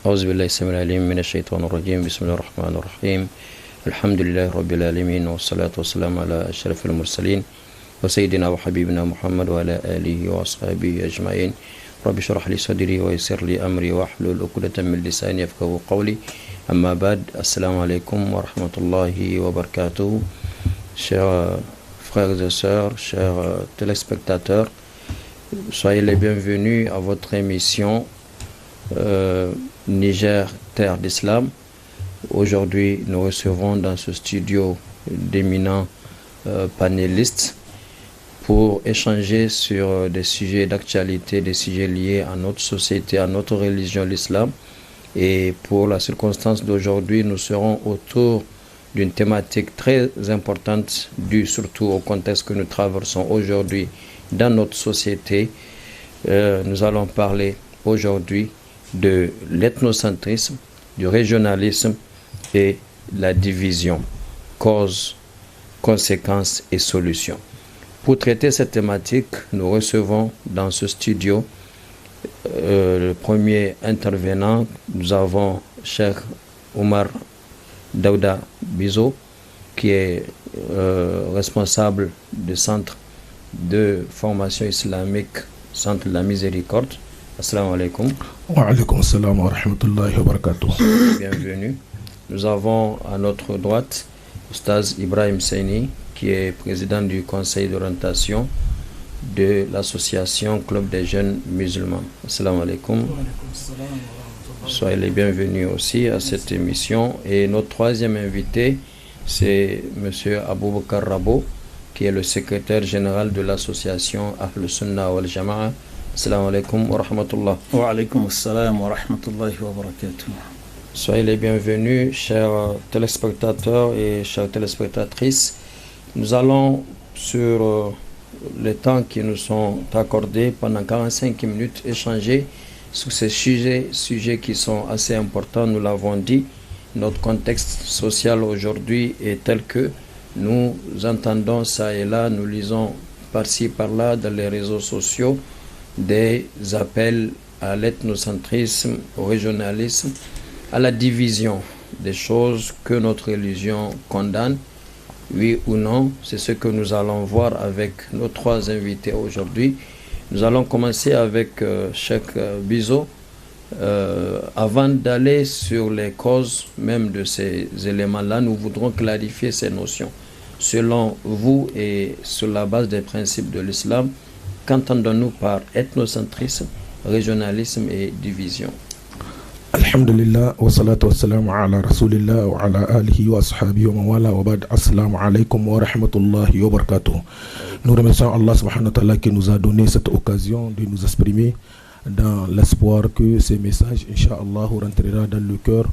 أعوذ بالله السميع العليم من الشيطان الرجيم بسم الله الرحمن الرحيم الحمد لله رب العالمين والصلاة والسلام على أشرف المرسلين وسيدنا وحبيبنا محمد وعلى آله وأصحابه أجمعين رب اشرح لي صدري ويسر لي أمري واحلل عقدة من لساني يفقهوا قولي أما بعد السلام عليكم ورحمة الله وبركاته. Chers frères et sœurs, chers téléspectateurs, soyez les bienvenus à votre émission Niger, terre d'islam. Aujourd'hui, nous recevons dans ce studio d'éminents panélistes pour échanger sur des sujets d'actualité, des sujets liés à notre société, à notre religion, l'islam. Et pour la circonstance d'aujourd'hui, nous serons autour d'une thématique très importante due surtout au contexte que nous traversons aujourd'hui dans notre société. Nous allons parler aujourd'hui de l'ethnocentrisme, du régionalisme et la division, causes, conséquences et solutions. Pour traiter cette thématique, nous recevons dans ce studio le premier intervenant. Nous avons Cheikh Omar Daouda Bizo, qui est responsable du centre de formation islamique, Centre de la Miséricorde. Assalamu alaikum. Wa alaikum assalam wa rahmatullahi wa barakatuh. Bienvenue. Nous avons à notre droite Oustaz Ibrahim Seyni, qui est président du conseil d'orientation de l'association Club des jeunes musulmans. Assalamu alaikum. Soyez les bienvenus aussi à cette émission. Et notre troisième invité, c'est M. Aboubakar Rabo, qui est le secrétaire général de l'association Ahl Sunnah wal Jama'a. Assalamu alaikum wa rahmatullah. Wa alaikum assalam wa rahmatullahi wa barakatuh. Soyez les bienvenus, chers téléspectateurs et chères téléspectatrices. Nous allons, sur les temps qui nous sont accordés, pendant 45 minutes, échanger sur ces sujets qui sont assez importants. Nous l'avons dit, notre contexte social aujourd'hui est tel que nous entendons ça et là, nous lisons par-ci par-là dans les réseaux sociaux des appels à l'ethnocentrisme, au régionalisme, à la division, des choses que notre religion condamne, oui ou non. C'est ce que nous allons voir avec nos trois invités aujourd'hui. Nous allons commencer avec Cheikh Bizo. Avant d'aller sur les causes même de ces éléments-là, nous voudrons clarifier ces notions. Selon vous et sur la base des principes de l'islam, qu'entendons-nous par ethnocentrisme, régionalisme et division? Alhamdulillah wa salatu wa salam ala rasulillah wa ala alihi wa ashabihi wa mawala wa ba'd. Assalamu alaikum wa rahmatullahi wa barakatuh. Nous remercions Allah subhanahu wa ta'ala qui nous a donné cette occasion de nous exprimer dans l'espoir que ces messages, Inch'Allah, rentrera dans le cœur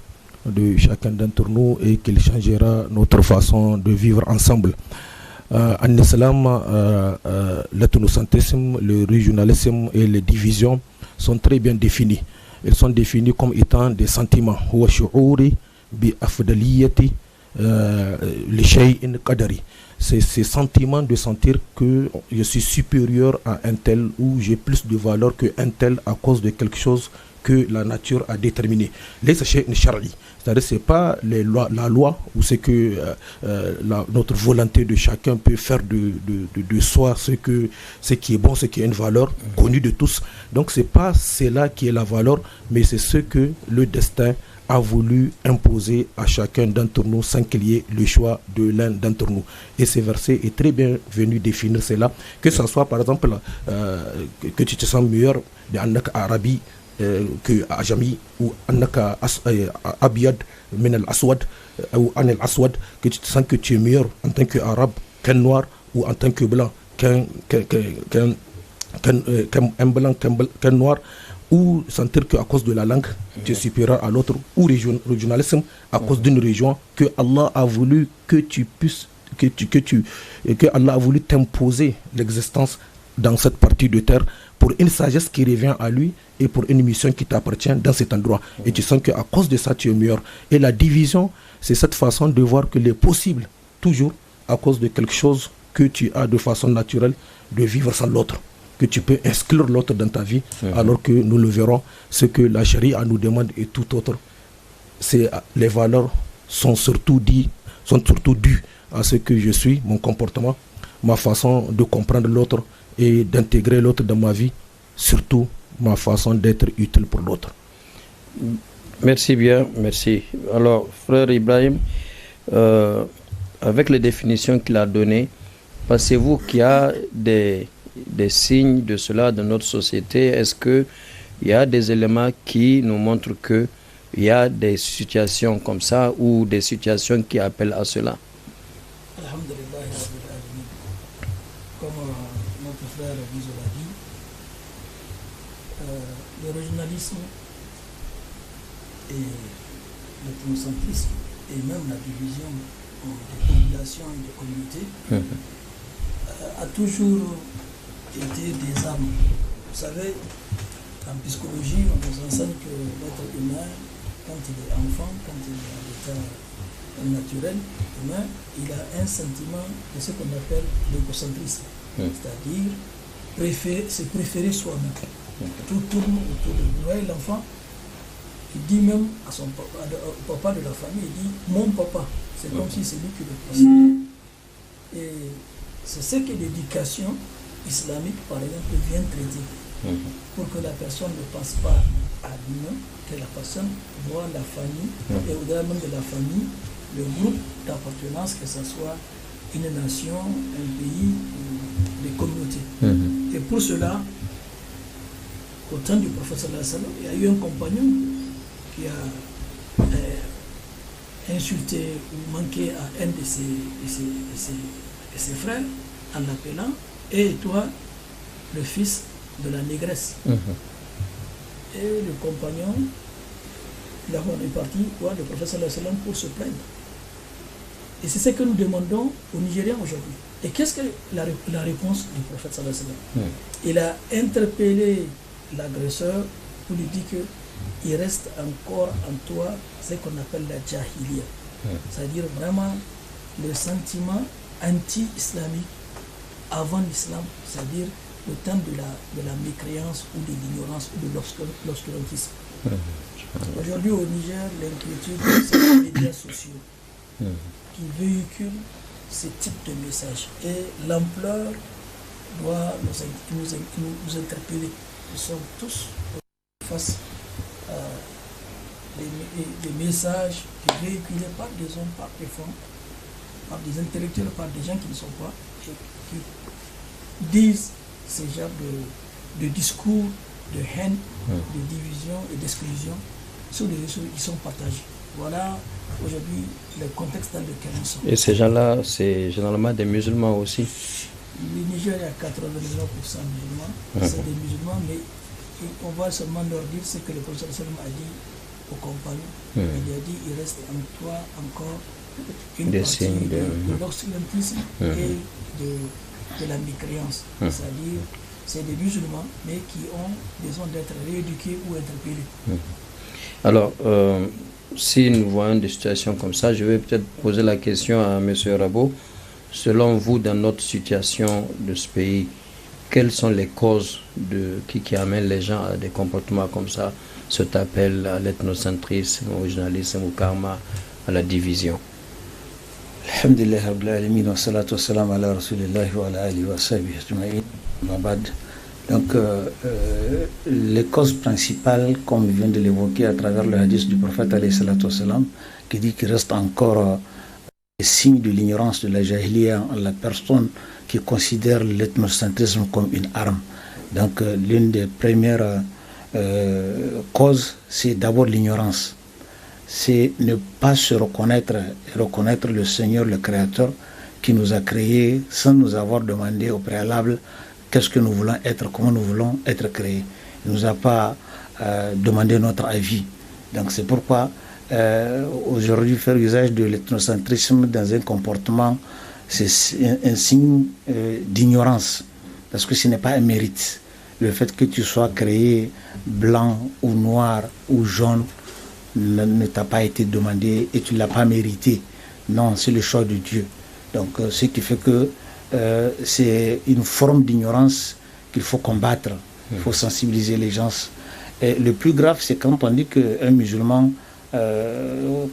de chacun d'entre nous et qu'il changera notre façon de vivre ensemble. En islam, l'ethnocentrisme, le régionalisme et les divisions sont très bien définis. Ils sont définis comme étant des sentiments. C'est ces sentiments de sentir que je suis supérieur à un tel ou j'ai plus de valeur qu'un tel à cause de quelque chose que la nature a déterminé. C'est-à-dire c'est pas la loi ou c'est que notre volonté de chacun peut faire de soi ce qui est bon, ce qui est une valeur connue de tous. Donc c'est pas cela qui est la valeur, mais c'est ce que le destin a voulu imposer à chacun d'entre nous sans qu'il y ait le choix de l'un d'entre nous. Et ce verset est très bien venu définir cela, que ce soit par exemple que tu te sens meilleur d'Annak Arabi que Ajami ou Annaka Abiyad min al-Aswad ou An al-Aswad, que tu te sens que tu es meilleur en tant qu'Arabe qu'un noir ou en tant que blanc qu'un blanc qu'un noir, ou sentir qu'à cause de la langue tu es supérieur à l'autre, ou régionalisme à cause d'une région que Allah a voulu que tu puisses que Allah a voulu t'imposer l'existence dans cette partie de terre pour une sagesse qui revient à lui et pour une mission qui t'appartient dans cet endroit. Et tu sens qu'à cause de ça, tu es meilleur. Et la division, c'est cette façon de voir qu'il est possible, toujours, à cause de quelque chose que tu as de façon naturelle, de vivre sans l'autre. que tu peux exclure l'autre dans ta vie, alors que nous le verrons, ce que la charia nous demande et tout autre, c'est les valeurs sont surtout dues à ce que je suis, mon comportement, ma façon de comprendre l'autre et d'intégrer l'autre dans ma vie, surtout ma façon d'être utile pour l'autre. Merci bien, merci. Alors, frère Ibrahim, avec les définitions qu'il a données, pensez-vous qu'il y a des signes de cela dans notre société? Est-ce qu'il y a des éléments qui nous montrent qu'il y a des situations comme ça ou des situations qui appellent à cela? Comme notre frère Bizo l'a dit, le régionalisme et l'ethnocentrisme et même la division des populations et des communautés a toujours été des armes. Vous savez, en psychologie, on nous enseigne que l'être humain, quand il est enfant, quand il est à l'état naturel humain, il a un sentiment de ce qu'on appelle l'égocentrisme, c'est-à-dire se préférer soi-même. Tout tourne autour de lui. Vous voyez l'enfant, il dit même à son papa, au papa de la famille, il dit mon papa. C'est comme si c'est lui qui le possède. Et c'est ce que l'éducation islamique, par exemple, vient traiter. Pour que la personne ne pense pas à lui-même, que la personne voit la famille, et au-delà même de la famille, le groupe d'appartenance, que ce soit une nation, un pays ou des communautés. Et pour cela, au temps du prophète sallallahu alayhi wa sallam, il y a eu un compagnon qui a insulté ou manqué à un de ses frères en l'appelant « Et toi, le fils de la négresse ». Et le compagnon, d'abord est parti voir le prophète sallallahu alayhi wa sallam pour se plaindre. Et c'est ce que nous demandons aux Nigériens aujourd'hui. Et qu'est-ce que la réponse du prophète sallallahu alayhi wa sallam? Il a interpellé l'agresseur pour lui dire qu'il reste encore en toi ce qu'on appelle la jahiliya. C'est-à-dire vraiment le sentiment anti-islamique avant l'islam, c'est-à-dire le temps de la mécréance ou de l'ignorance ou de l'obscurantisme. Aujourd'hui au Niger, l'inquiétude, c'est les médias sociaux qui véhiculent ce type de message. Et l'ampleur doit nous interpeller. Nous sommes tous face à des messages véhiculés par des hommes, par des femmes, par des intellectuels, par des gens qui ne sont pas, et qui disent ce genre de discours, de haine, de division et d'exclusion sur des choses qui sont partagées. Voilà aujourd'hui le contexte dans lequel nous sommes. Et ces gens-là, c'est généralement des musulmans aussi? Le Niger, il y a 99% musulmans, c'est des musulmans, mais on va seulement leur dire ce que le professeur Sallam a dit aux compagnons. Il a dit il reste en toi encore une partie de l'occidentisme et de la mécréance. C'est-à-dire, c'est des musulmans, mais qui ont besoin d'être rééduqués ou interpellés. Alors, si nous voyons des situations comme ça, je vais peut-être poser la question à M. Rabo. Selon vous, dans notre situation de ce pays, quelles sont les causes qui amènent les gens à des comportements comme ça, cet appel à l'ethnocentrisme, au journalisme, au karma, à la division? Alhamdulillah Rabbil Alamin wa salatu wa salam ala Rasulillahi wa ala alihi wa sahbihi ajma'in. Donc, les causes principales, comme je viens de l'évoquer à travers le hadith du prophète alayhi salatu wa salam, qui dit qu'il reste encore des signes de l'ignorance de la jahiliya en la personne qui considère l'ethnocentrisme comme une arme. Donc, l'une des premières causes, c'est d'abord l'ignorance. C'est ne pas se reconnaître et reconnaître le Seigneur, le Créateur, qui nous a créés sans nous avoir demandé au préalable qu'est-ce que nous voulons être, comment nous voulons être créés. Il ne nous a pas demandé notre avis. Donc c'est pourquoi aujourd'hui faire usage de l'ethnocentrisme dans un comportement, c'est un signe d'ignorance, parce que ce n'est pas un mérite. Le fait que tu sois créé blanc ou noir ou jaune ne t'a pas été demandé et tu ne l'as pas mérité. Non, c'est le choix de Dieu. Donc ce qui fait que c'est une forme d'ignorance qu'il faut combattre, il faut sensibiliser les gens. Et le plus grave, c'est quand on dit qu'un musulman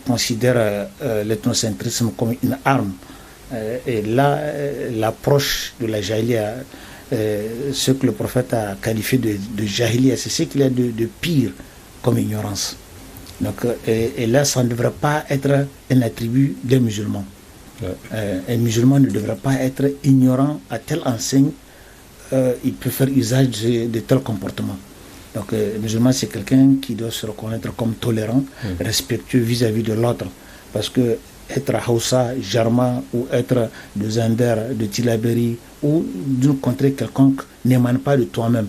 considère l'ethnocentrisme comme une arme. Et là, l'approche de la jahiliya, ce que le prophète a qualifié de jahiliya, c'est ce qu'il y a de pire comme ignorance. Donc, et là, ça ne devrait pas être un attribut des musulmans. Un musulman ne devrait pas être ignorant à telle enseigne, il peut faire usage de tel comportement. Donc, le musulman, c'est quelqu'un qui doit se reconnaître comme tolérant, respectueux vis-à-vis de l'autre. Parce que être Hausa, Jarma, ou être de Zander, de Tilaberi, ou d'une contrée quelconque, n'émane pas de toi-même.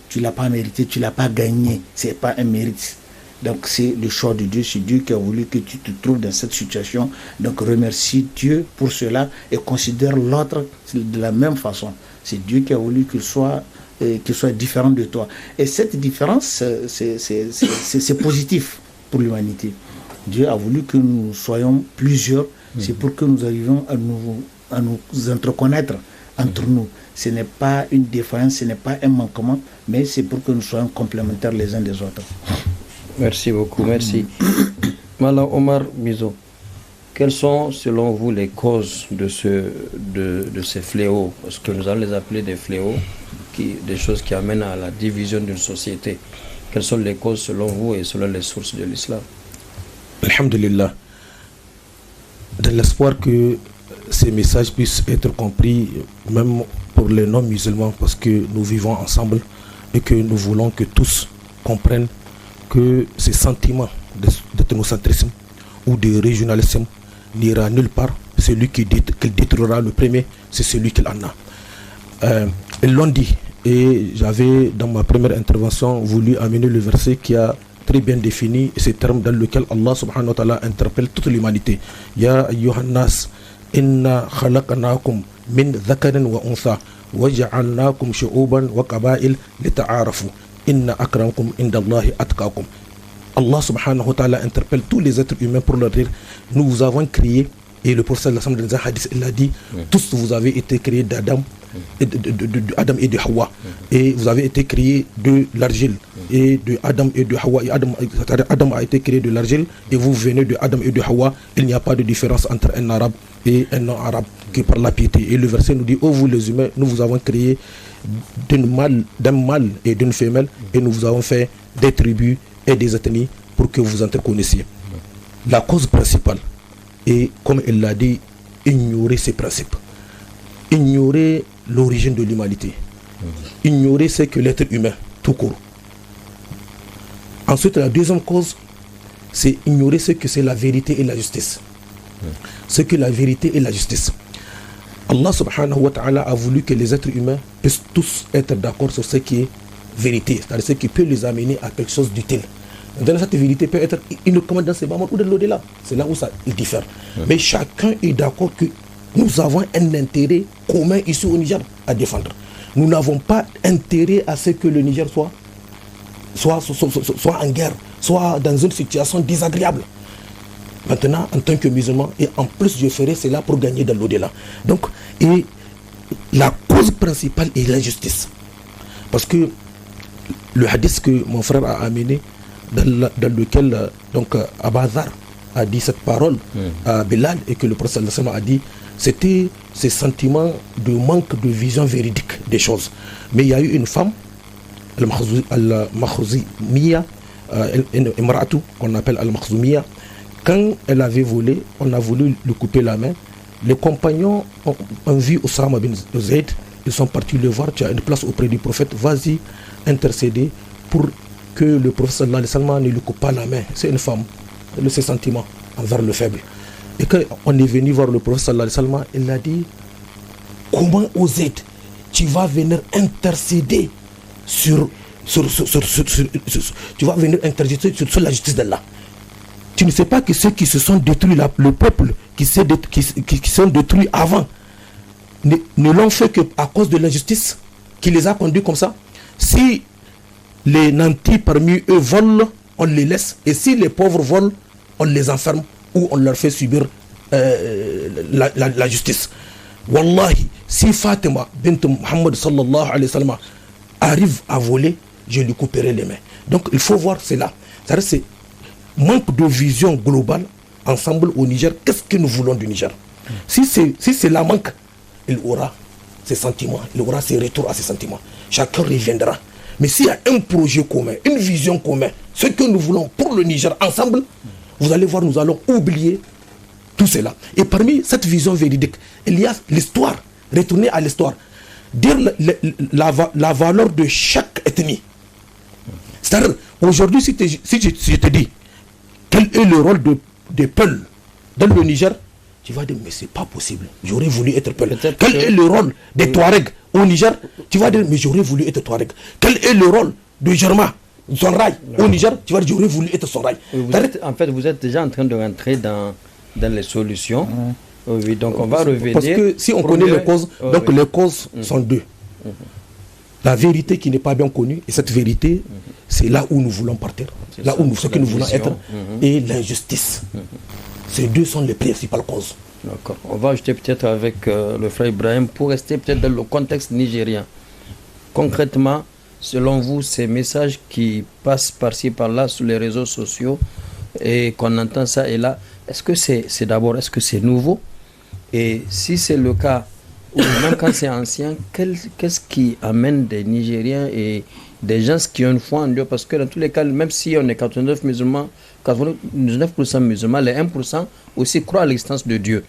Tu ne l'as pas mérité, tu ne l'as pas gagné. Ce n'est pas un mérite. Donc, c'est le choix de Dieu. C'est Dieu qui a voulu que tu te trouves dans cette situation. Donc, remercie Dieu pour cela et considère l'autre de la même façon. C'est Dieu qui a voulu qu'il soit différent de toi. Et cette différence, c'est positif pour l'humanité. Dieu a voulu que nous soyons plusieurs. C'est pour que nous arrivions à nous entreconnaître entre nous. Ce n'est pas une différence, ce n'est pas un manquement, mais c'est pour que nous soyons complémentaires les uns des autres. Merci beaucoup, merci. Malam Omar Bizo, quelles sont selon vous les causes de ces fléaux? Parce que nous allons les appeler des fléaux, des choses qui amènent à la division d'une société. Quelles sont les causes selon vous et selon les sources de l'islam? Alhamdulillah. Dans l'espoir que ces messages puissent être compris même pour les non-musulmans, parce que nous vivons ensemble et que nous voulons que tous comprennent que ces sentiments d'ethnocentrisme ou de régionalisme n'ira nulle part. Celui qui détruira le premier, c'est celui qui en a. Ils l'ont dit, et j'avais dans ma première intervention voulu amener le verset qui a très bien défini ces termes dans lequel Allah subhanahu wa ta'ala interpelle toute l'humanité. Ya ayyuhannas inna khalaqnakum min dhakarin wa untha wa ja'alnakum shu'uban wa qaba'il lita'arafu inna akramakum indallahi atqakum. Allah subhanahu wa ta'ala interpelle tous les êtres humains pour leur dire: nous vous avons créé, et le prophète dans un hadith il a dit, tous vous avez été créés d'Adam et de Hawa, et vous avez été créés de l'argile, et de Adam et de Hawa, et Adam a été créé de l'argile et vous venez de Adam et de Hawa. Il n'y a pas de différence entre un arabe et un non-arabe que par la piété. Et le verset nous dit: ô vous les humains, nous vous avons créé d'un mâle et d'une femelle, et nous vous avons fait des tribus et des ethnies pour que vous interconnaissiez. La cause principale est, comme elle l'a dit, ignorer ces principes, ignorer l'origine de l'humanité, ignorer ce que l'être humain tout court. Ensuite, la deuxième cause, c'est ignorer ce que c'est la vérité et la justice. Ce que la vérité et la justice. Allah subhanahu wa ta'ala a voulu que les êtres humains puissent tous être d'accord sur ce qui est vérité, c'est-à-dire ce qui peut les amener à quelque chose d'utile. Dans cette vérité peut être uniquement dans ces moments ou dans l'au-delà. C'est là où ça diffère. Mais chacun est d'accord que nous avons un intérêt commun ici au Niger à défendre. Nous n'avons pas intérêt à ce que le Niger soit en guerre, soit dans une situation désagréable. Maintenant, en tant que musulman, et en plus je ferai cela pour gagner dans l'au-delà. Donc, et la cause principale est l'injustice. Parce que le hadith que mon frère a amené, dans lequel donc Abazar a dit cette parole à Bilal, et que le prophète a dit, c'était ces sentiments de manque de vision véridique des choses. Mais il y a eu une femme, Al-Makhzoumiyya, qu'on appelle Al-Makhzoumiyya. Quand elle avait volé, on a voulu lui couper la main. Les compagnons ont vu Osama bin Zayd, ils sont partis le voir: tu as une place auprès du prophète, vas-y intercéder pour que le prophète sallallahu alayhi wa sallam ne lui coupe pas la main. C'est une femme, elle a ses sentiments envers le faible. Et quand on est venu voir le prophète sallallahu alayhi wa sallam, il a dit: comment oser, tu vas venir intercéder tu vas venir intercéder sur la justice d'Allah. Tu ne sais pas que ceux qui se sont détruits, le peuple qui sont détruits avant, ne l'ont fait qu'à cause de l'injustice qui les a conduits comme ça. Si les nantis parmi eux volent, on les laisse. Et si les pauvres volent, on les enferme ou on leur fait subir la justice. Wallahi, si Fatima bint Muhammad sallallahu alayhi wa sallam arrive à voler, je lui couperai les mains. Donc il faut voir cela. C'est manque de vision globale ensemble au Niger. Qu'est-ce que nous voulons du Niger? Si c'est la manque, il aura ses sentiments, il aura ses retours à ses sentiments. Chacun reviendra. Mais s'il y a un projet commun, une vision commune, ce que nous voulons pour le Niger ensemble, vous allez voir, nous allons oublier tout cela. Et parmi cette vision véridique, il y a l'histoire. Retourner à l'histoire. Dire la valeur de chaque ethnie. C'est-à-dire, aujourd'hui, si je te dis quel est le rôle des Peuls dans le Niger, tu vas dire, mais c'est pas possible. J'aurais voulu être Peul. Quel est le rôle des Touaregs au Niger? Tu vas dire, mais j'aurais voulu être Touareg. Quel est le rôle de Germain, Sonrail au Niger? Tu vas dire, j'aurais voulu être Sonrail. En fait, vous êtes déjà en train de rentrer dans les solutions. Oui, donc on va revenir. Parce que si on connaît les causes, donc les causes sont deux. La vérité qui n'est pas bien connue, et cette vérité, c'est là où nous voulons partir, là où ce que nous voulons être, et l'injustice. Ces deux sont les principales causes. D'accord. On va ajouter peut-être avec le frère Ibrahim pour rester peut-être dans le contexte nigérien. Concrètement, selon vous, ces messages qui passent par-ci par-là sur les réseaux sociaux et qu'on entend ça et là, est-ce que c'est nouveau? Et si c'est le cas, ou même quand c'est ancien, qu'est-ce qui amène des Nigériens et des gens qui ont une foi en Dieu? Parce que dans tous les cas, même si on est 99% musulmans, les 1% aussi croient à l'existence de Dieu.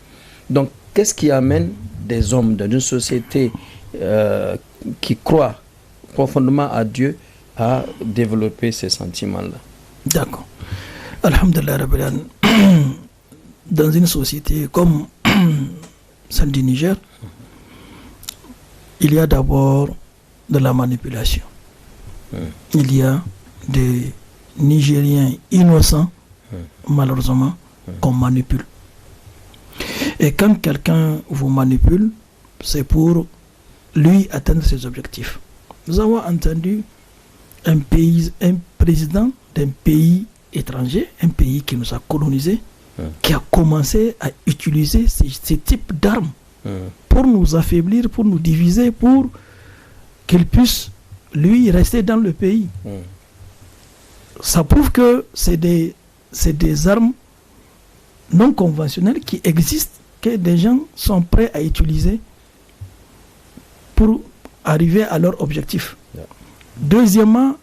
Donc, qu'est-ce qui amène des hommes dans une société qui croient profondément à Dieu à développer ces sentiments-là? D'accord. Alhamdulillah Rabbil Alamin. Dans une société comme celle du Niger, il y a d'abord de la manipulation. Il y a des Nigériens innocents, malheureusement, qu'on manipule. Et quand quelqu'un vous manipule, c'est pour lui atteindre ses objectifs. Nous avons entendu un président d'un pays étranger, un pays qui nous a colonisés, qui a commencé à utiliser ces types d'armes pour nous affaiblir, pour nous diviser, pour qu'il puisse, lui, rester dans le pays. Ça prouve que c'est des armes non conventionnelles qui existent, que des gens sont prêts à utiliser pour arriver à leur objectif. Deuxièmement,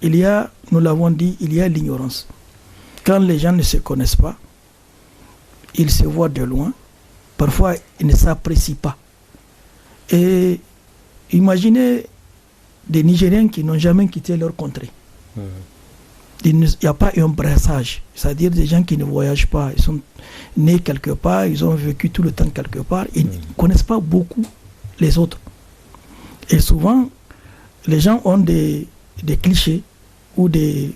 il y a, nous l'avons dit, il y a l'ignorance. Quand les gens ne se connaissent pas, ils se voient de loin, parfois ils ne s'apprécient pas. Et imaginez des Nigériens qui n'ont jamais quitté leur contrée. Il n'y a pas un brassage, c'est-à-dire des gens qui ne voyagent pas, ils sont nés quelque part, ils ont vécu tout le temps quelque part, ils ne connaissent pas beaucoup les autres. Et souvent, les gens ont des clichés ou des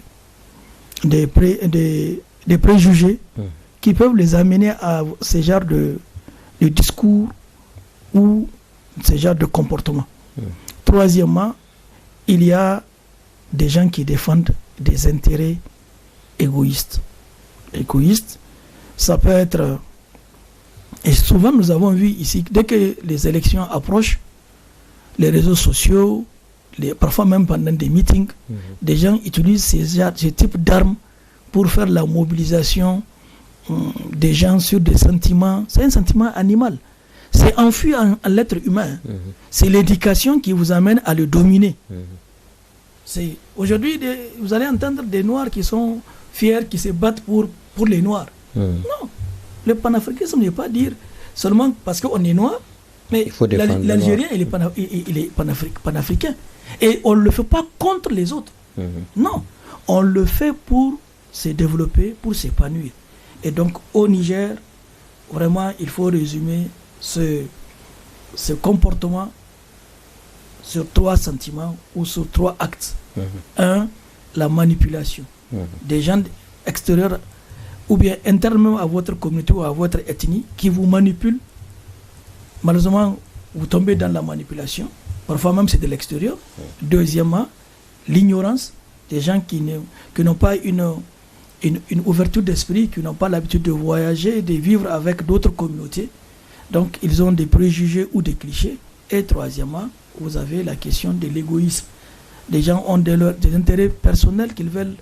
préjugés qui peuvent les amener à ce genre de discours ou ce genre de comportement. Troisièmement, il y a des gens qui défendent des intérêts égoïstes. Égoïstes, ça peut être... Et souvent, nous avons vu ici, dès que les élections approchent, les réseaux sociaux, parfois même pendant des meetings, des gens utilisent ce type d'armes pour faire la mobilisation des gens sur des sentiments. C'est un sentiment animal. C'est enfui en l'être humain. C'est l'éducation qui vous amène à le dominer. Aujourd'hui, vous allez entendre des Noirs qui sont fiers, qui se battent pour les Noirs. Non. Le panafricanisme n'est pas dire seulement parce qu'on est noir, mais l'Algérien, il est panafricain. Et on ne le fait pas contre les autres. Non. On le fait pour se développer, pour s'épanouir. Et donc, au Niger, vraiment, il faut résumer ce comportement sur 3 sentiments ou sur 3 actes. 1, la manipulation. Des gens extérieurs ou bien internement à votre communauté ou à votre ethnie qui vous manipulent. Malheureusement, vous tombez dans la manipulation. Parfois même c'est de l'extérieur. Deuxièmement, l'ignorance. Des gens qui n'ont pas une ouverture d'esprit, qui n'ont pas l'habitude de voyager, de vivre avec d'autres communautés. Donc ils ont des préjugés ou des clichés. Et troisièmement, vous avez la question de l'égoïsme. des gens ont des intérêts personnels qu'ils veulent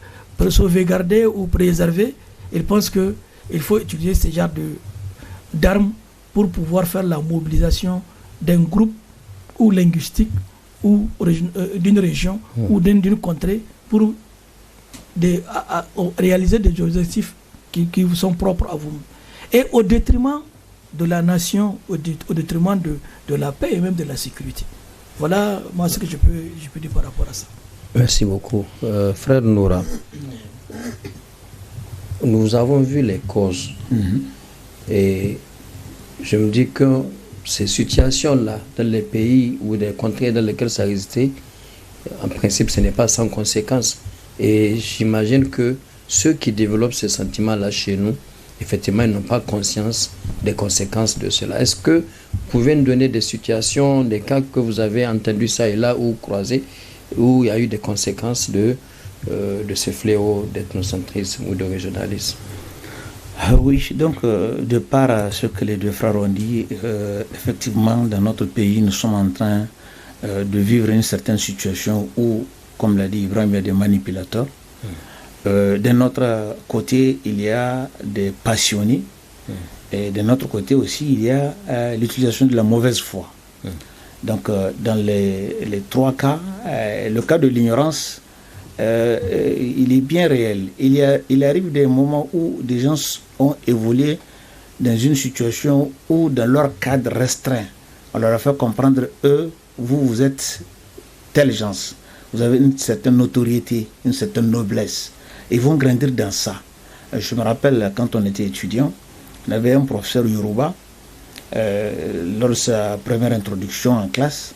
sauvegarder ou préserver, ils pensent qu'il faut utiliser ce genre d'armes pour pouvoir faire la mobilisation d'un groupe ou linguistique ou d'une région ou d'une contrée pour réaliser des objectifs qui vous sont propres à vous. Et au détriment de la nation, au détriment de la paix et même de la sécurité. Voilà moi ce que je peux dire par rapport à ça. Merci beaucoup. Frère Noura, nous avons vu les causes. Et je me dis que ces situations-là, dans les pays ou des contrées dans lesquels ça existait, en principe, ce n'est pas sans conséquence. Et j'imagine que ceux qui développent ces sentiments-là chez nous, effectivement, ils n'ont pas conscience des conséquences de cela. Est-ce que vous pouvez nous donner des situations, des cas que vous avez entendus ça et là ou croisés, où il y a eu des conséquences de ce fléau d'ethnocentrisme ou de régionalisme? Oui, donc de par ce que les deux frères ont dit, effectivement, dans notre pays, nous sommes en train de vivre une certaine situation où, comme l'a dit Ibrahim, il y a des manipulateurs. D'un autre côté, il y a des passionnés. Et d'un autre côté aussi, il y a l'utilisation de la mauvaise foi. Donc, dans les trois cas, le cas de l'ignorance, il est bien réel. Il arrive des moments où des gens ont évolué dans une situation où, dans leur cadre restreint, on leur a fait comprendre, vous êtes telle gens, vous avez une certaine notoriété, une certaine noblesse. Ils vont grandir dans ça. Je me rappelle, quand on était étudiant, on avait un professeur Yoruba, lors de sa première introduction en classe,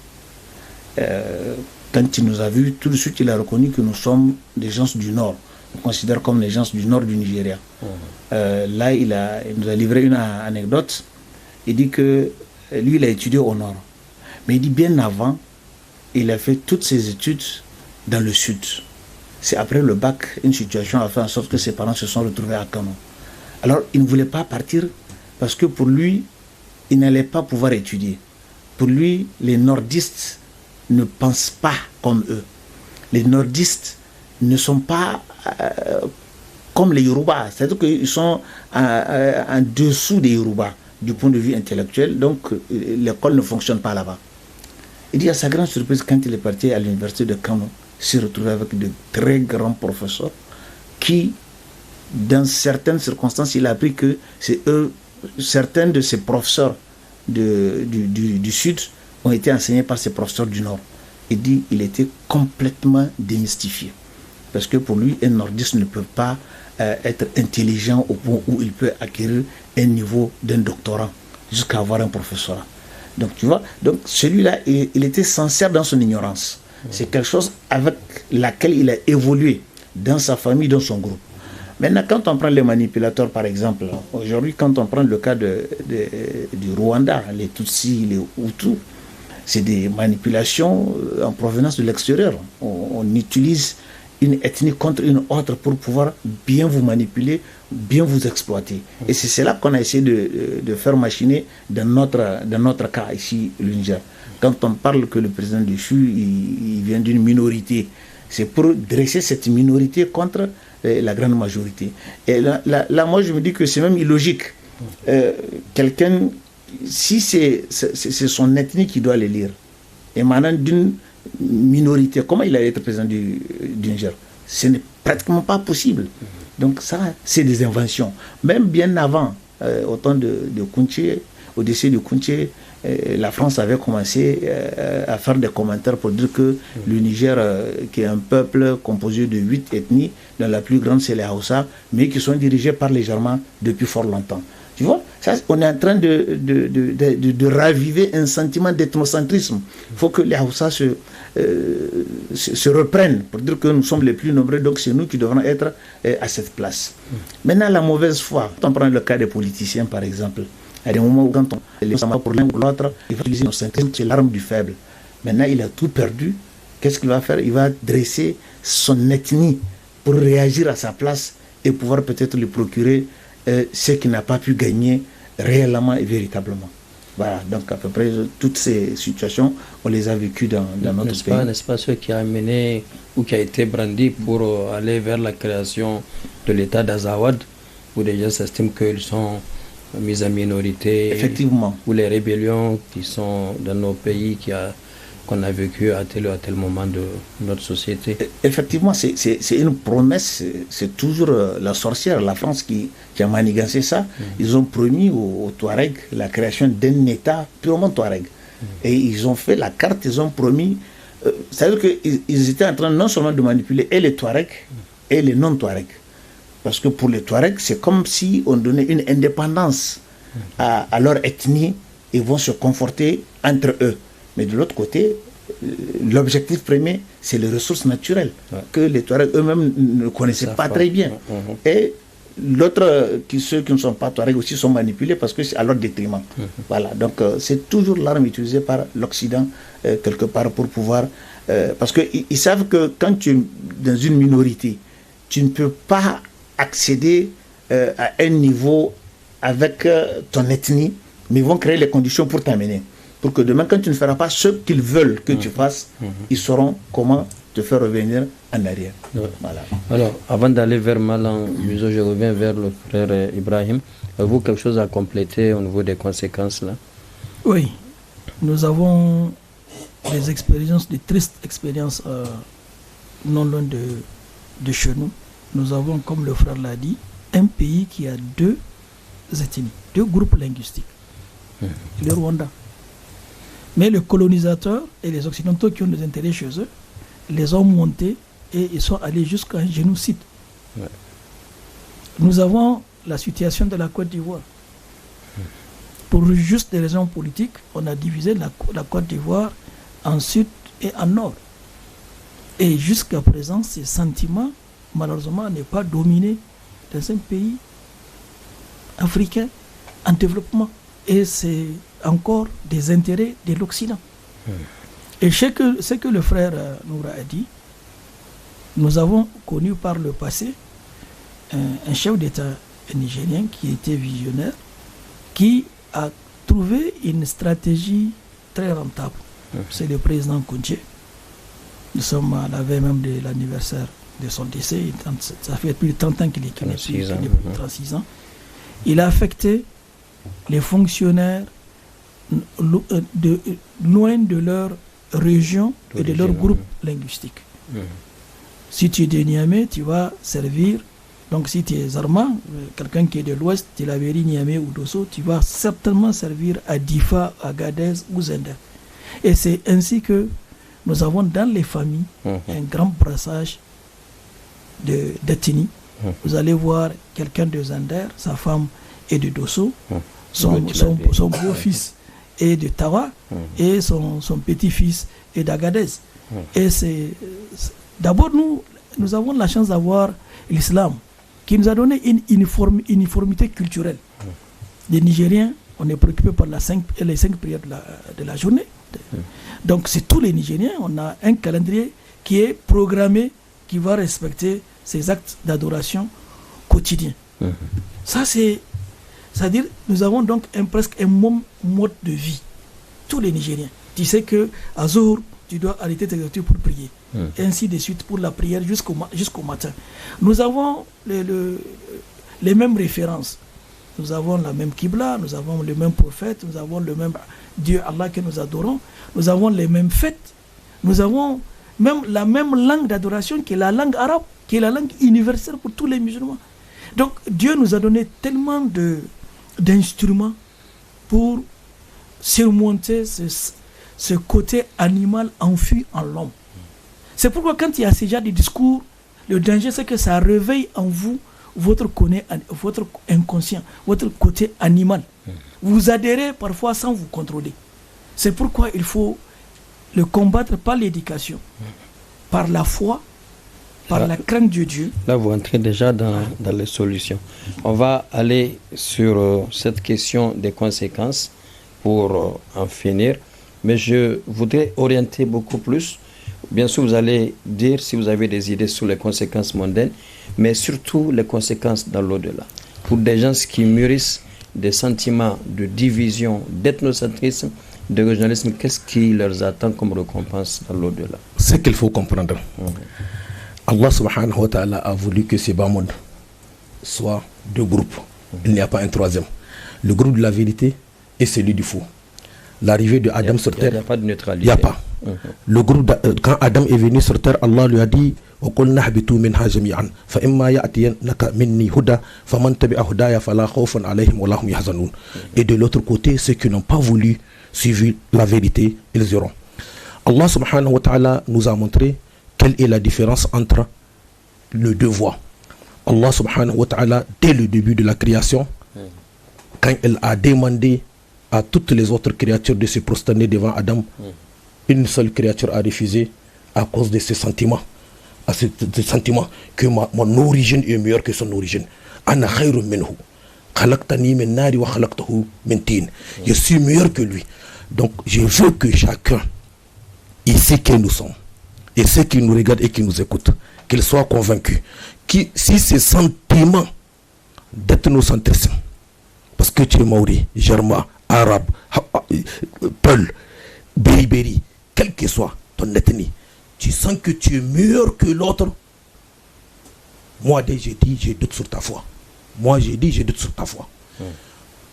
quand il nous a vus, tout de suite il a reconnu que nous sommes des gens du Nord. On considère comme les gens du Nord du Nigeria. Là, il nous a livré une anecdote. Il dit que lui, il a étudié au Nord. Mais il dit bien avant, il a fait toutes ses études dans le Sud. C'est après le bac, une situation a fait en sorte que ses parents se sont retrouvés à Kano. Alors, il ne voulait pas partir parce que pour lui, il n'allait pas pouvoir étudier. Pour lui, les nordistes ne pensent pas comme eux. Les nordistes ne sont pas comme les Yoruba. C'est-à-dire qu'ils sont en dessous des Yoruba du point de vue intellectuel. Donc, l'école ne fonctionne pas là-bas. Il dit à sa grande surprise, quand il est parti à l'université de Kano, il s'est retrouvé avec de très grands professeurs qui, dans certaines circonstances, il a appris que c'est eux, certains de ces professeurs du Sud ont été enseignés par ces professeurs du Nord. Il dit qu'il était complètement démystifié. Parce que pour lui, un nordiste ne peut pas être intelligent au point où il peut acquérir un niveau d'un doctorat jusqu'à avoir un professorat. Donc tu vois, donc celui-là, il était sincère dans son ignorance. C'est quelque chose avec laquelle il a évolué dans sa famille, dans son groupe. Maintenant, quand on prend les manipulateurs, par exemple, aujourd'hui, quand on prend le cas du Rwanda, les Tutsis, les Hutus, c'est des manipulations en provenance de l'extérieur. On utilise une ethnie contre une autre pour pouvoir bien vous manipuler, bien vous exploiter. Et c'est cela qu'on a essayé de faire machiner dans notre cas ici, le Niger. Quand on parle que le président du CHU, il vient d'une minorité, c'est pour dresser cette minorité contre la grande majorité. Et là, moi, je me dis que c'est même illogique. Quelqu'un, si c'est son ethnie qui doit le lire, émanant d'une minorité, comment il allait être président du Niger? Ce n'est pratiquement pas possible. Donc ça, c'est des inventions. Même bien avant, au temps de Kounché, au décès de Kounché, la France avait commencé à faire des commentaires pour dire que le Niger, qui est un peuple composé de 8 ethnies, dont la plus grande c'est les Hausa, mais qui sont dirigés par les Germains depuis fort longtemps. Tu vois, ça, on est en train de raviver un sentiment d'ethnocentrisme. Il faut que les Hausa se reprennent pour dire que nous sommes les plus nombreux, donc c'est nous qui devrons être à cette place. Maintenant, la mauvaise foi. Quand on prend le cas des politiciens, par exemple, à des moments où quand on les pour l'un ou l'autre, il va utiliser l'ethnocentrisme, c'est l'arme du faible. Maintenant, il a tout perdu. Qu'est-ce qu'il va faire? Il va dresser son ethnie pour réagir à sa place et pouvoir peut-être lui procurer ce qu'il n'a pas pu gagner réellement et véritablement. Voilà, donc à peu près toutes ces situations, on les a vécues dans notre pays. N'est-ce pas ce qui a amené ou qui a été brandi pour aller vers la création de l'État d'Azawad, où les gens s'estiment qu'ils sont mis en minorité. Effectivement. Ou les rébellions qui sont dans nos pays qu'on a vécu à tel moment de notre société. Effectivement, c'est une promesse, c'est toujours la sorcière, la France qui a manigancé ça. Ils ont promis aux Touaregs la création d'un État purement Touareg. Et ils ont fait la carte, ils ont promis. C'est-à-dire qu'ils étaient en train non seulement de manipuler et les Touaregs et les non-Touaregs. Parce que pour les Touaregs, c'est comme si on donnait une indépendance à leur ethnie et vont se conforter entre eux. Mais de l'autre côté, l'objectif premier, c'est les ressources naturelles que les Touaregs eux-mêmes ne connaissaient pas très bien. Et l'autre, ceux qui ne sont pas Touaregs aussi sont manipulés parce que c'est à leur détriment. Voilà, donc c'est toujours l'arme utilisée par l'Occident quelque part pour pouvoir... parce qu'ils savent que quand tu es dans une minorité, tu ne peux pas accéder à un niveau avec ton ethnie, mais ils vont créer les conditions pour t'amener. Pour que demain, quand tu ne feras pas ce qu'ils veulent que tu fasses, ils sauront comment te faire revenir en arrière. Voilà. Alors, avant d'aller vers Malan, je reviens vers le frère Ibrahim. Avez-vous quelque chose à compléter au niveau des conséquences là? Oui, nous avons des expériences, des tristes expériences non loin de chez nous. Nous avons, comme le frère l'a dit, un pays qui a deux ethnies, deux groupes linguistiques. Le Rwanda. Mais les colonisateurs et les Occidentaux qui ont des intérêts chez eux les ont montés et ils sont allés jusqu'à un génocide. Nous avons la situation de la Côte d'Ivoire. Pour juste des raisons politiques, on a divisé la Côte d'Ivoire en sud et en nord. Et jusqu'à présent, ces sentiments, malheureusement, n'est pas dominé dans un pays africain en développement. Et c'est encore des intérêts de l'Occident. Et ce que le frère Noura a dit, nous avons connu par le passé un chef d'État nigérien qui était visionnaire, qui a trouvé une stratégie très rentable. C'est le président Kounché. Nous sommes à la veille même de l'anniversaire de son décès. Ça fait plus de 30 ans qu'il est 36 ans. Il a affecté les fonctionnaires loin de leur région et de leur groupe linguistique. Si tu es de Niamey, tu vas servir. Donc si tu es Zarma, quelqu'un qui est de l'ouest, Tilaberi, Niamey ou Dosso, tu vas certainement servir à Difa, à Gadez ou Zender. Et c'est ainsi que nous avons dans les familles un grand brassage d'ethnie. Vous allez voir quelqu'un de Zender, sa femme est de Dosso, son beau-fils est de Tawa et son petit-fils est d'Agadez. Et d'abord nous avons la chance d'avoir l'islam qui nous a donné une uniformité culturelle. Les Nigériens, on est préoccupés par les 5 prières de la journée. Donc c'est tous les Nigériens, on a un calendrier qui est programmé, qui va respecter ces actes d'adoration quotidiens. Ça c'est-à-dire, nous avons donc presque un même mode de vie. Tous les Nigériens. Tu sais qu'à Zohar, tu dois arrêter tes activités pour prier. Et ainsi de suite pour la prière jusqu'au matin. Nous avons les mêmes références. Nous avons la même Qibla, nous avons le même prophète, nous avons le même Dieu Allah que nous adorons. Nous avons les mêmes fêtes. Nous avons même la même langue d'adoration qui est la langue arabe, qui est la langue universelle pour tous les musulmans. Donc Dieu nous a donné tellement d'instruments pour surmonter ce côté animal enfui en l'homme. C'est pourquoi quand il y a ce genre de discours, le danger c'est que ça réveille en vous votre inconscient, votre côté animal. Vous adhérez parfois sans vous contrôler. C'est pourquoi il faut le combattre par l'éducation, par la foi, par la crainte de Dieu. Là, vous entrez déjà dans les solutions. On va aller sur cette question des conséquences pour en finir. Mais je voudrais orienter beaucoup plus. Bien sûr, vous allez dire si vous avez des idées sur les conséquences mondaines, mais surtout les conséquences dans l'au-delà. Pour des gens qui mûrissent des sentiments de division, d'ethnocentrisme, de régionalisme, qu'est-ce qui leur attend comme récompense dans l'au-delà? Ce qu'il faut comprendre. Allah subhanahu wa ta'ala a voulu que ces bas mondes soient deux groupes. Il n'y a pas un troisième. Le groupe de la vérité et celui du faux. L'arrivée de Adam sur terre, il n'y a pas de neutralité. Il n'y a pas. Le groupe quand Adam est venu sur terre, Allah lui a dit وَقُلْنَا اهْبِطُوا مِنْهَا جَمِيعًا فَإِمَّا يَأْتِيَنَّكَ مِنِّي هُدًى فَمَنْ تَبِعَ هُدَايَ فَلَا خَوْفٌ عَلَيْهِمْ وَلَا هُمْ يَحْزَنُونَ. Et de l'autre côté, ceux qui n'ont pas voulu suivre la vérité, ils iront. Allah subhanahu wa ta'ala nous a montré quelle est la différence entre les deux voies. Allah subhanahu wa ta'ala, dès le début de la création, quand il a demandé à toutes les autres créatures de se prosterner devant Adam, une seule créature a refusé à cause de ses sentiments. À ce sentiment que mon origine est meilleure que son origine. Ana khayrun minhu. Khalaqtani min nari wa khalaqtahu min tin. Je suis meilleur que lui. Donc je veux que chacun, ici que nous sommes, et ceux qui nous regardent et qui nous écoutent, qu'ils soient convaincus que si ces sentiments d'ethnocentrisme, parce que tu es maori, germain, arabe, peul, beriberi, quel que soit ton ethnie, tu sens que tu es meilleur que l'autre. Moi, j'ai dit, j'ai doute sur ta foi. Moi, j'ai dit, j'ai doute sur ta foi.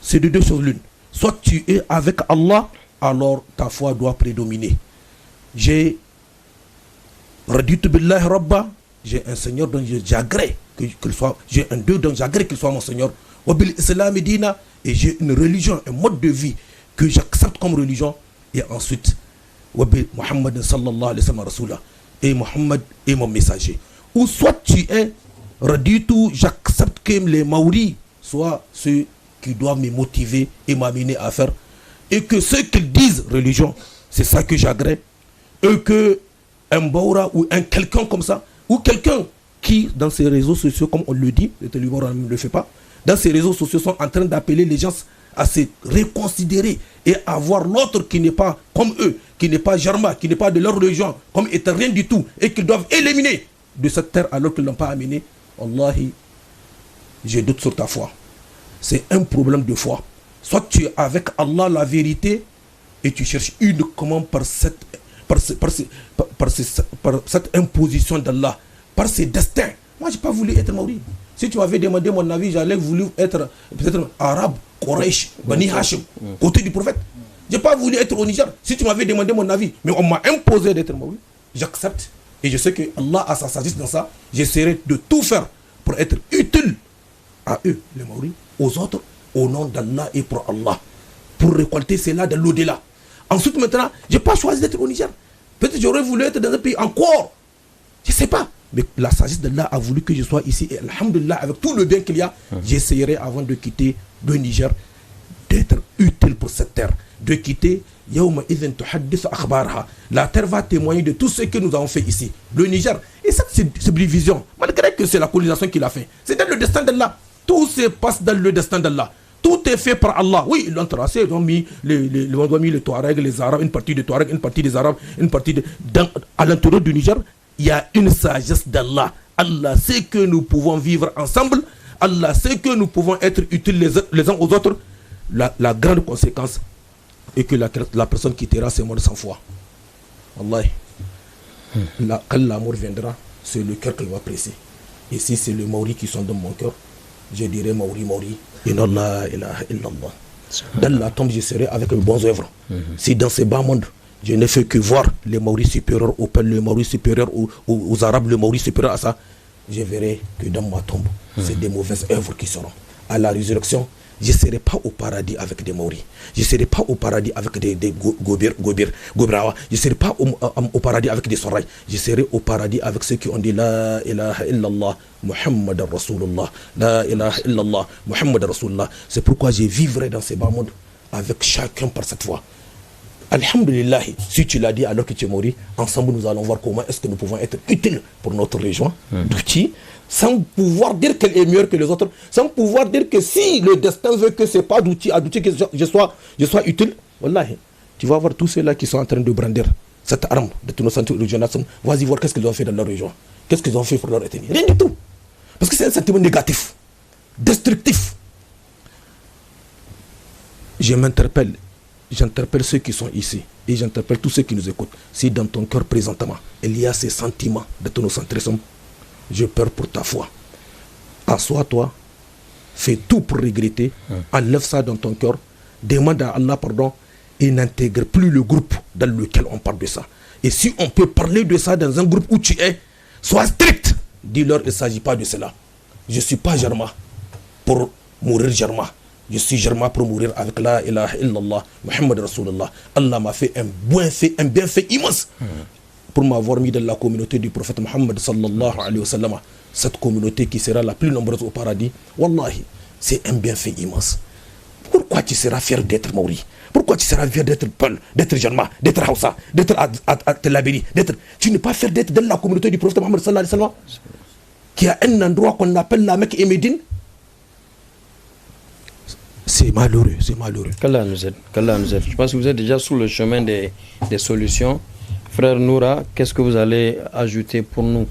C'est de deux choses l'une. Soit tu es avec Allah, alors ta foi doit prédominer. J'ai raditu billahi rabba, j'ai un Seigneur dont j'agrée qu'il soit, j'ai un Dieu dont j'agrée qu'il soit mon Seigneur. Wabil islam dina, et j'ai une religion, un mode de vie que j'accepte comme religion. Et ensuite, Wabil Muhammad sallallahu alayhi wa sallam Rasulullah, et Muhammad est mon messager. Ou soit tu es raditu, j'accepte que les Maoris soient ceux qui doivent me motiver et m'amener à faire, et que ce qu'ils disent religion, c'est ça que j'agrée, et que un Baura ou un quelqu'un comme ça, ou quelqu'un qui dans ces réseaux sociaux, comme on le dit, le Baura ne le fait pas, dans ces réseaux sociaux sont en train d'appeler les gens à se reconsidérer et à voir l'autre qui n'est pas comme eux, qui n'est pas germain, qui n'est pas de leur religion, comme étant rien du tout, et qu'ils doivent éliminer de cette terre alors qu'ils ne l'ont pas amené. Wallahi, je doute sur ta foi. C'est un problème de foi. Soit tu es avec Allah la vérité et tu cherches uniquement par cette imposition d'Allah, par ses destins. Moi, je n'ai pas voulu être maori. Si tu m'avais demandé mon avis, j'allais voulu être peut-être arabe, Quraysh, Bani Hashim, côté du prophète. Je n'ai pas voulu être au Niger. Si tu m'avais demandé mon avis, mais on m'a imposé d'être maori, j'accepte. Et je sais que Allah a sa sagesse dans ça. J'essaierai de tout faire pour être utile à eux, les maoris, aux autres, au nom d'Allah et pour Allah, pour récolter cela de l'au-delà. Ensuite, maintenant, je n'ai pas choisi d'être au Niger. Peut-être j'aurais voulu être dans un pays encore. Je ne sais pas. Mais la sagesse d'Allah a voulu que je sois ici. Et alhamdulillah, avec tout le bien qu'il y a, j'essaierai avant de quitter le Niger d'être utile pour cette terre. De quitter la terre va témoigner de tout ce que nous avons fait ici. Le Niger. Et cette subdivision, malgré que c'est la colonisation qui l'a fait, c'est dans le destin d'Allah. Tout se passe dans le destin d'Allah. Tout est fait par Allah. Oui, ils l'ont tracé, ils ont mis les Touaregs, les Arabes, une partie des Touaregs, une partie des Arabes, une partie de... à l'intérieur du Niger, il y a une sagesse d'Allah. Allah sait que nous pouvons vivre ensemble. Allah sait que nous pouvons être utiles les uns aux autres. La grande conséquence est que la personne quittera ce monde sans foi. Wallahi. Quand l'amour viendra, c'est le cœur qu'elle va presser. Et si c'est le Maori qui sont dans mon cœur, je dirais Maori, Maori. Inallah ilaha illallah. Dans la tombe, je serai avec une bonne œuvre. Si dans ces bas mondes, je n'ai fait que voir les Maoris supérieurs aux peuples, les Maoris supérieurs aux Arabes, les Maoris supérieurs à ça, je verrai que dans ma tombe, c'est des mauvaises œuvres qui seront. À la résurrection, je ne serai pas au paradis avec des Maoris. Je ne serai pas au paradis avec des Gobrawa. Je ne serai pas au paradis avec des Soraï. Je serai au paradis avec ceux qui ont dit La ilaha illallah Muhammad Rasulullah. La ilaha illallah Muhammad Rasulullah. C'est pourquoi je vivrai dans ces bas mondes avec chacun par cette voie. Alhamdulillah, si tu l'as dit alors que tu es mort, ensemble nous allons voir comment est-ce que nous pouvons être utiles pour notre région d'outils, sans pouvoir dire qu'elle est meilleure que les autres, sans pouvoir dire que si le destin veut que ce n'est pas d'outils à d'outils que je sois utile, wallahi, tu vas voir tous ceux-là qui sont en train de brandir cette arme de nos sentiments régionaux, vas-y voir qu'est-ce qu'ils ont fait dans leur région, qu'est-ce qu'ils ont fait pour leur ethnie, rien du tout, parce que c'est un sentiment négatif, destructif. j'interpelle ceux qui sont ici et j'interpelle tous ceux qui nous écoutent. Si dans ton cœur présentement, il y a ces sentiments d'ethnocentrisme, j'ai peur pour ta foi. Assois-toi, fais tout pour regretter, enlève ça dans ton cœur, demande à Allah pardon et n'intègre plus le groupe dans lequel on parle de ça. Et si on peut parler de ça dans un groupe où tu es, sois strict. Dis-leur, il ne s'agit pas de cela. Je ne suis pas Germain pour mourir Germain. Je suis Germain pour mourir avec la ilaha illallah, Muhammad Rasulullah. Allah m'a fait un bienfait immense pour m'avoir mis dans la communauté du prophète Muhammad sallallahu alayhi wa sallam. Cette communauté qui sera la plus nombreuse au paradis. Wallahi, c'est un bienfait immense. Pourquoi tu seras fier d'être Maori? Pourquoi tu seras fier d'être Peul, d'être Germain, d'être Hausa, d'être Telaberi, tu n'es pas fier d'être dans la communauté du prophète Muhammad sallallahu alayhi wa sallam, qui a un endroit qu'on appelle la Mecque et Médine? C'est malheureux, c'est malheureux. Qu'Allah nous aide, qu'Allah nous aide. Je pense que vous êtes déjà sur le chemin des solutions. Frère Noura, qu'est-ce que vous allez ajouter pour nous?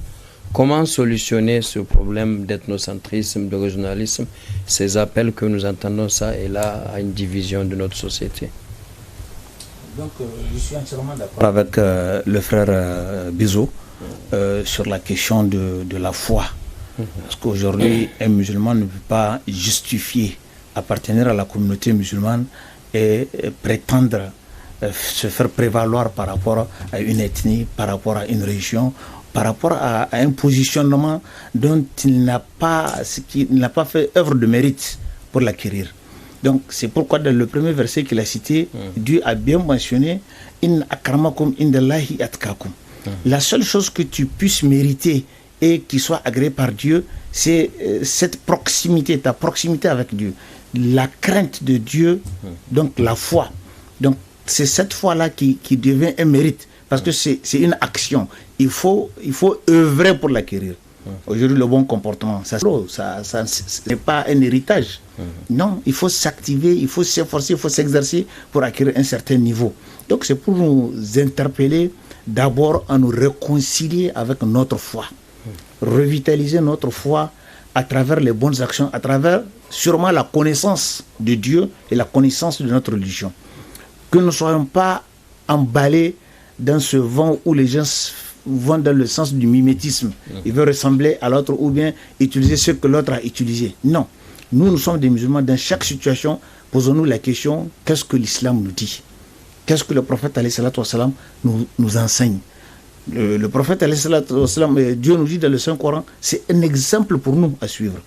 Comment solutionner ce problème d'ethnocentrisme, de régionalisme, ces appels que nous entendons ça et là à une division de notre société? Donc je suis entièrement d'accord avec le frère Bizo sur la question de la foi. Parce qu'aujourd'hui, un musulman ne peut pas justifier appartenir à la communauté musulmane et prétendre se faire prévaloir par rapport à une ethnie, par rapport à une région, par rapport à un positionnement dont il n'a pas fait œuvre de mérite pour l'acquérir. Donc c'est pourquoi dans le premier verset qu'il a cité, Dieu a bien mentionné In akramakum indallahi atqakum. La seule chose que tu puisses mériter et qui soit agréée par Dieu, c'est cette proximité, ta proximité avec Dieu, la crainte de Dieu, donc la foi. Donc c'est cette foi-là qui devient un mérite, parce que c'est une action. Il faut œuvrer pour l'acquérir. Aujourd'hui, le bon comportement, ça n'est pas un héritage. Non, il faut s'activer, il faut s'efforcer, il faut s'exercer pour acquérir un certain niveau. Donc c'est pour nous interpeller d'abord à nous réconcilier avec notre foi, revitaliser notre foi à travers les bonnes actions, à travers sûrement la connaissance de Dieu et la connaissance de notre religion. Que nous ne soyons pas emballés dans ce vent où les gens vont dans le sens du mimétisme. Ils veulent ressembler à l'autre ou bien utiliser ce que l'autre a utilisé. Non. Nous sommes des musulmans. Dans chaque situation, posons-nous la question, qu'est-ce que l'islam nous dit? Qu'est-ce que le prophète alayhi salatu wassalam nous enseigne? Le prophète alayhi salatu wassalam, Dieu nous dit dans le Saint-Coran, c'est un exemple pour nous à suivre.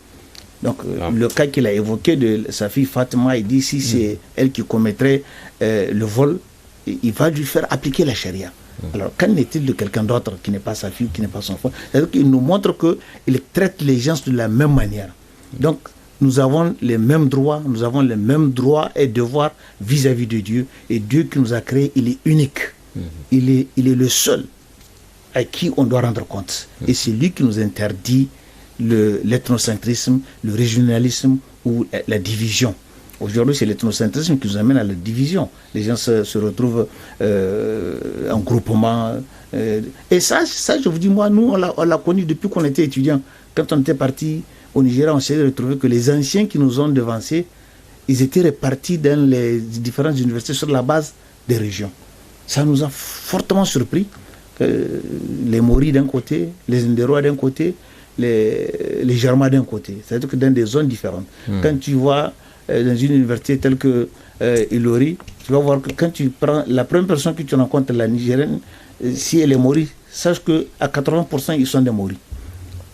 Donc le cas qu'il a évoqué de sa fille Fatima, il dit si c'est elle qui commettrait le vol, il va lui faire appliquer la charia. Alors qu'en est-il de quelqu'un d'autre qui n'est pas sa fille, qui n'est pas son frère? C'est-à-dire qu'il nous montre qu'il traite les gens de la même manière. Donc nous avons les mêmes droits, et devoirs vis-à-vis de Dieu. Et Dieu qui nous a créés, il est unique. Il est le seul à qui on doit rendre compte. Et c'est lui qui nous interdit l'ethnocentrisme, le régionalisme ou la division. Aujourd'hui, c'est l'ethnocentrisme qui nous amène à la division. Les gens se retrouvent en groupement. Et ça, je vous dis, moi, nous, on l'a connu depuis qu'on était étudiants. Quand on était parti au Nigeria, on s'est retrouvé que les anciens qui nous ont devancés, ils étaient répartis dans les différentes universités sur la base des régions. Ça nous a fortement surpris. Les Maoris d'un côté, les Ndérois d'un côté, les Germains d'un côté. C'est-à-dire que dans des zones différentes. Quand tu vois dans une université telle que Ilori, tu vas voir que quand tu prends la première personne que tu rencontres, la Nigérienne, si elle est Maori, sache qu'à 80% ils sont des Maoris.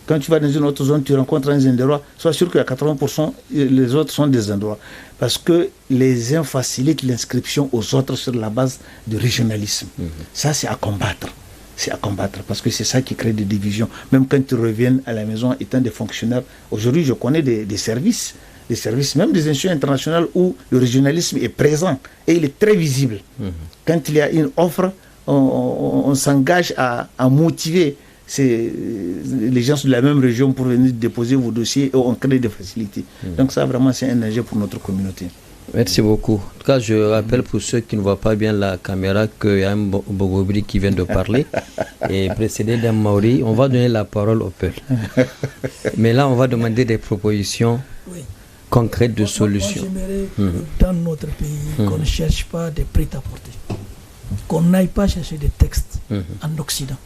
Quand tu vas dans une autre zone, tu rencontres un Zendérois, sois sûr qu'à 80% les autres sont des Zendérois. Parce que les uns facilitent l'inscription aux autres sur la base du régionalisme. Ça, c'est à combattre. C'est à combattre parce que c'est ça qui crée des divisions. Même quand tu reviens à la maison étant des fonctionnaires, aujourd'hui je connais des services, même des institutions internationales où le régionalisme est présent et il est très visible. Quand il y a une offre, on s'engage à motiver les gens de la même région pour venir déposer vos dossiers et on crée des facilités. Donc ça vraiment c'est un danger pour notre communauté. Merci beaucoup. En tout cas, je rappelle pour ceux qui ne voient pas bien la caméra qu'il y a un Bogobri qui vient de parler et précédé d'un Maori. On va donner la parole au peuple. Mais là, on va demander des propositions. Oui. concrètes de solutions. Moi, j'aimerais que dans notre pays, qu'on ne cherche pas des prêt-à-porter. Qu'on n'aille pas chercher des textes en Occident.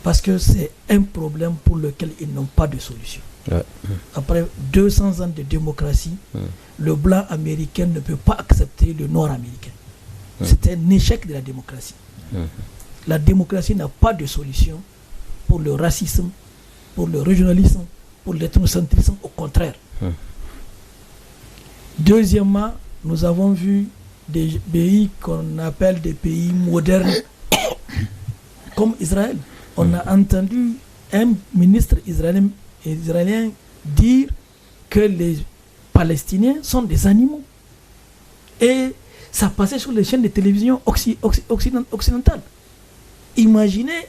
Parce que c'est un problème pour lequel ils n'ont pas de solution. Après 200 ans de démocratie, le blanc américain ne peut pas accepter le noir américain. C'est un échec de la démocratie. La démocratie n'a pas de solution pour le racisme, pour le régionalisme, pour l'ethnocentrisme, au contraire. Deuxièmement, nous avons vu des pays qu'on appelle des pays modernes, comme Israël. On a entendu un ministre israélien dire que les Palestiniens sont des animaux. Et ça passait sur les chaînes de télévision occidentales. Imaginez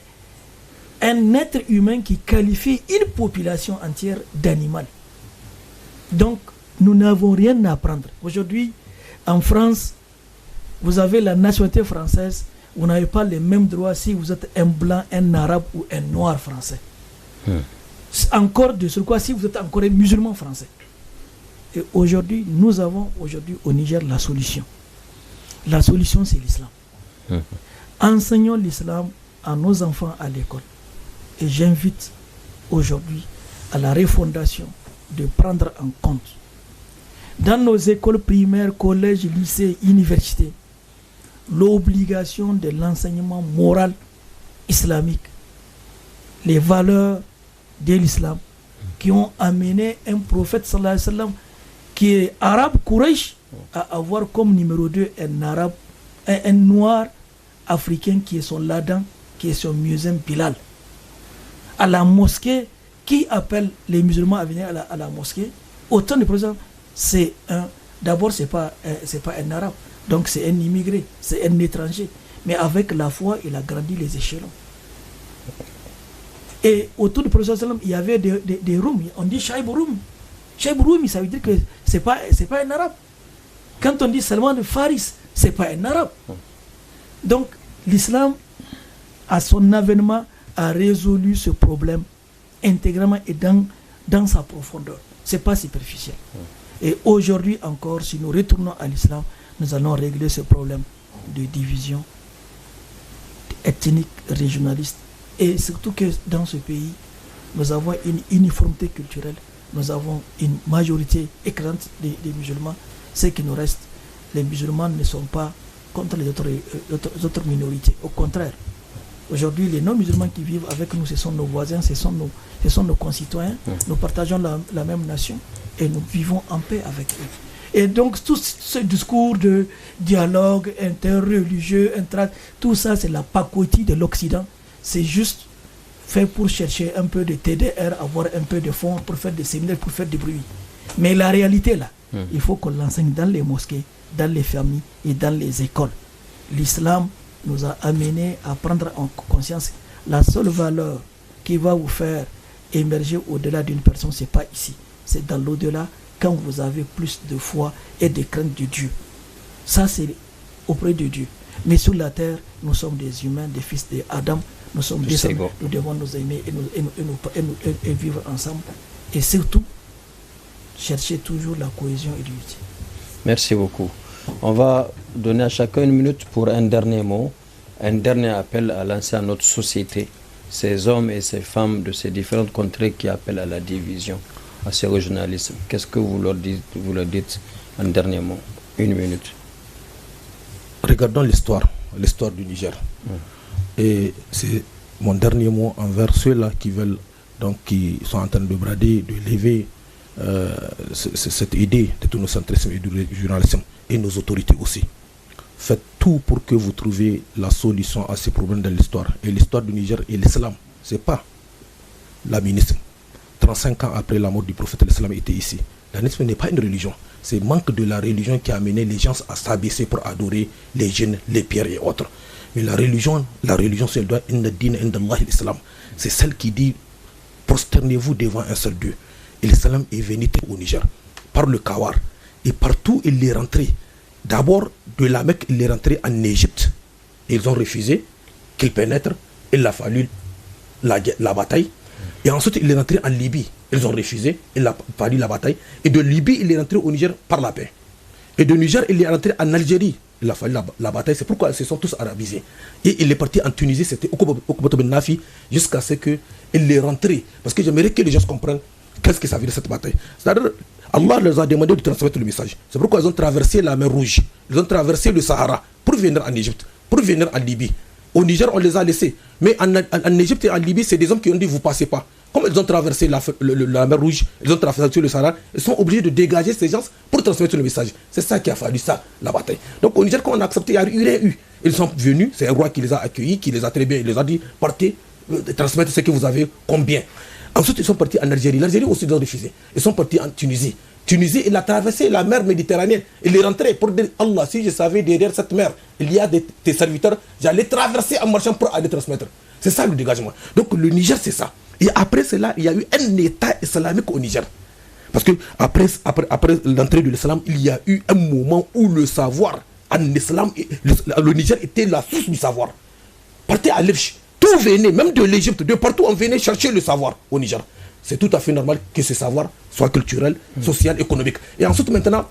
un être humain qui qualifie une population entière d'animal. Donc, nous n'avons rien à apprendre. Aujourd'hui, en France, vous avez la nationalité française, vous n'avez pas les mêmes droits si vous êtes un blanc, un arabe ou un noir français. Encore de ce quoi si vous êtes encore un musulman français. Et aujourd'hui, nous avons au Niger la solution. La solution, c'est l'islam. Enseignons l'islam à nos enfants à l'école. Et j'invite aujourd'hui à la refondation de prendre en compte dans nos écoles primaires, collèges, lycées, universités, l'obligation de l'enseignement moral islamique, les valeurs de l'islam qui ont amené un prophète sallallahu alayhi wa sallam qui est arabe, Quraysh, à avoir comme numéro 2 un arabe, un noir africain qui est son ladan, qui est son muezzin Bilal. À la mosquée, qui appelle les musulmans à venir à la mosquée, autant de présents, c'est d'abord c'est pas un arabe, donc c'est un immigré, c'est un étranger, mais avec la foi il a grandi les échelons. Et autour du prophète il y avait des Roums, on dit Shaib Roum. Shaib Roum, ça veut dire que c'est pas un arabe. Quand on dit Salman de Faris, c'est pas un arabe. Donc l'islam, à son avènement, a résolu ce problème intégralement et dans sa profondeur. C'est pas superficiel. Et aujourd'hui encore, si nous retournons à l'islam, nous allons régler ce problème de division ethnique, régionaliste. Et surtout que dans ce pays, nous avons une uniformité culturelle, nous avons une majorité écrasante des musulmans. Ce qui nous reste, les musulmans ne sont pas contre les autres minorités. Au contraire, aujourd'hui, les non-musulmans qui vivent avec nous, ce sont nos voisins, ce sont nos concitoyens. Nous partageons la même nation et nous vivons en paix avec eux. Et donc, tout ce discours de dialogue interreligieux, tout ça, c'est la pacotille de l'Occident. C'est juste fait pour chercher un peu de TDR, avoir un peu de fonds pour faire des séminaires, pour faire du bruit. Mais la réalité, là, il faut qu'on l'enseigne dans les mosquées, dans les familles et dans les écoles. L'islam nous a amené à prendre en conscience la seule valeur qui va vous faire émerger au-delà d'une personne, c'est pas ici, c'est dans l'au-delà, quand vous avez plus de foi et de crainte de Dieu. Ça, c'est auprès de Dieu. Mais sur la terre, nous sommes des humains, des fils d'Adam, nous sommes des hommes, nous devons nous aimer et vivre ensemble. Et surtout, chercher toujours la cohésion et l'unité. Merci beaucoup. On va donner à chacun une minute pour un dernier mot, un dernier appel à lancer à notre société, ces hommes et ces femmes de ces différentes contrées qui appellent à la division, à ce régionalisme. Qu'est-ce que vous leur dites en dernier mot? Une minute. Regardons l'histoire du Niger. Et c'est mon dernier mot envers ceux-là qui sont en train de brader, de lever cette idée d'ethnocentrisme et du régionalisme, et nos autorités aussi. Faites tout pour que vous trouviez la solution à ces problèmes de l'histoire. Et l'histoire du Niger et l'islam, c'est pas l'aménisme. 35 ans après la mort du prophète, l'islam était ici. L'aménisme n'est pas une religion. C'est le manque de la religion qui a amené les gens à s'abaisser pour adorer les djinns, les pierres et autres. Mais la religion, c'est le droit, l'islam. C'est celle qui dit prosternez-vous devant un seul Dieu. Et l'islam est venu au Niger par le Kawar. Et partout, il est rentré. D'abord, de la Mecque, il est rentré en Égypte. Ils ont refusé qu'il pénètre. Il a fallu la bataille. Et ensuite, il est rentré en Libye. Ils ont refusé, il a perdu la bataille. Et de Libye, il est rentré au Niger par la paix. Et de Niger, il est rentré en Algérie. Il a fallu la bataille, c'est pourquoi ils se sont tous arabisés. Et il est parti en Tunisie, c'était Okubat Ben Nafi, jusqu'à ce qu'il est rentré. Parce que j'aimerais que les gens comprennent qu'est-ce que ça veut dire cette bataille. C'est-à-dire, Allah leur a demandé de transmettre le message. C'est pourquoi ils ont traversé la mer Rouge, ils ont traversé le Sahara pour venir en Égypte, pour venir en Libye. Au Niger, on les a laissés. Mais en Égypte et en Libye, c'est des hommes qui ont dit vous passez pas. Comme ils ont traversé la mer Rouge, ils ont traversé le Sahara, ils sont obligés de dégager ces gens pour transmettre le message. C'est ça qui a fallu ça, la bataille. Donc au Niger, quand on a accepté, il y a eu. Ils sont venus, c'est un roi qui les a accueillis, qui les a très bien, il les a dit partez, transmettez ce que vous avez, combien. Ensuite, ils sont partis en Algérie. L'Algérie aussi, ils ont refusé. Ils sont partis en Tunisie. Tunisie, il a traversé la mer Méditerranée. Il est rentré pour dire Allah, si je savais derrière cette mer, il y a tes serviteurs, j'allais traverser en marchant pour aller transmettre. C'est ça le dégagement. Donc le Niger, c'est ça. Et après cela, il y a eu un État islamique au Niger. Parce que après l'entrée de l'islam, il y a eu un moment où le savoir en islam, le Niger était la source du savoir. Partez à l'Efch. Tout venait, même de l'Égypte, de partout, on venait chercher le savoir au Niger. C'est tout à fait normal que ce savoir soit culturel, social, économique. Et ensuite, maintenant,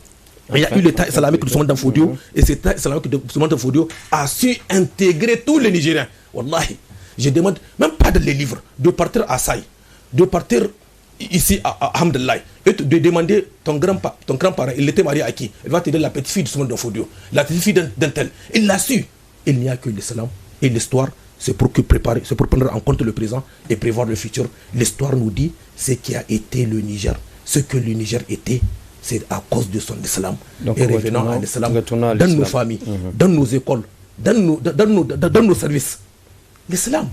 il y a eu l'État islamique de Ousmane Dan Fodio, et cet État islamique de Ousmane Dan Fodio a su intégrer tous les Nigériens. Wallahi, je demande, même pas dans les livres, de partir à Saï, de partir ici à Hamdallah, et de demander ton grand-parent, il était marié à qui? Il va te dire la petite fille de Ousmane Dan Fodio, la petite fille d'un tel. Il l'a su. Il n'y a que l'islam et l'histoire. C'est pour prendre en compte le présent et prévoir le futur. L'histoire nous dit ce qui a été le Niger. Ce que le Niger était, c'est à cause de son islam. Donc, et revenons à l'islam dans nos familles, dans nos écoles, dans nos services. L'islam,